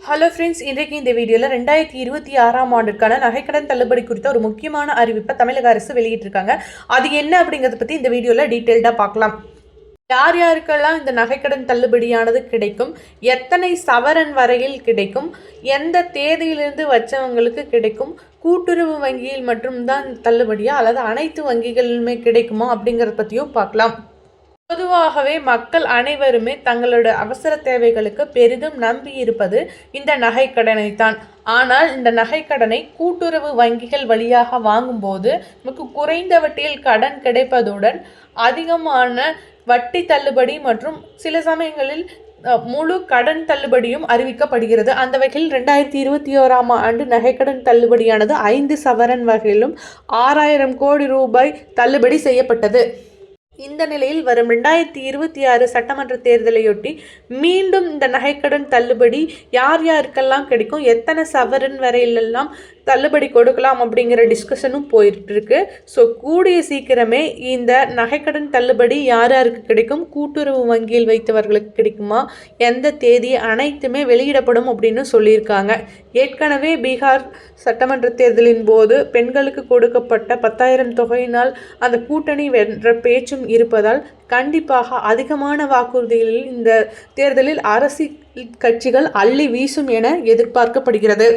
Hello friends, இன்றைக்கு இந்த வீடியோவில் 2026ஆம் ஆண்டுக்கான நகைக்கடன் தள்ளுபடி குறித்த ஒரு முக்கியமான அறிவிப்பை தமிழக அரசு வெளியிட்டிருக்காங்க. அது என்ன அப்படிங்கிறத பற்றி இந்த வீடியோவில் டீட்டெயில்டாக பார்க்கலாம். யார் யாருக்கெல்லாம் இந்த நகைக்கடன் தள்ளுபடியானது கிடைக்கும், எத்தனை சவரன் வரையில் கிடைக்கும், எந்த தேதியிலிருந்து வச்சவங்களுக்கு கிடைக்கும், கூட்டுறவு வங்கியில் மட்டும்தான் தள்ளுபடியா அல்லது அனைத்து வங்கிகளிலுமே கிடைக்குமா அப்படிங்கிறத பற்றியும் பார்க்கலாம். பொதுவாகவே மக்கள் அனைவருமே தங்களோட அவசர தேவைகளுக்கு பெரிதும் நம்பியிருப்பது இந்த நகைக்கடனைத்தான். ஆனால் இந்த நகைக்கடனை கூட்டுறவு வங்கிகள் வழியாக வாங்கும்போது நமக்கு குறைந்த வட்டியில் கடன் கிடைப்பதுடன் அதிகமான வட்டி தள்ளுபடி மற்றும் சில சமயங்களில் முழு கடன் தள்ளுபடியும் அறிவிக்கப்படுகிறது. அந்த வகையில் 2021ஆம் ஆண்டு நகைக்கடன் தள்ளுபடியானது 5 சவரன் வகையிலும் 6000 கோடி ரூபாய் தள்ளுபடி செய்யப்பட்டது. இந்த நிலையில் வரும் 2026 சட்டமன்ற தேர்தலையொட்டி மீண்டும் இந்த நகைக்கடன் தள்ளுபடி யார் யாருக்கெல்லாம் கிடைக்கும், எத்தனை சவரன் வரையிலெல்லாம் தள்ளுபடி கொடுக்கலாம் அப்படிங்கிற டிஸ்கஷனும் போயிட்டு இருக்கு. ஸோ கூடிய சீக்கிரமே இந்த நகைக்கடன் தள்ளுபடி யார் யாருக்கு கிடைக்கும், கூட்டுறவு வங்கியில் வைத்தவர்களுக்கு கிடைக்குமா, எந்த தேதி அனைத்துமே வெளியிடப்படும் அப்படின்னு சொல்லியிருக்காங்க. ஏற்கனவே பீகார் சட்டமன்ற தேர்தலின் போது பெண்களுக்கு கொடுக்கப்பட்ட 10,000 தொகையினால் அந்த கூட்டணி வென்ற பேச்சும் இருப்பதால் கண்டிப்பாக அதிகமான வாக்குறுதிகளில் இந்த தேர்தலில் அரசியல் கட்சிகள் அள்ளி வீசும் என எதிர்பார்க்கப்படுகிறது.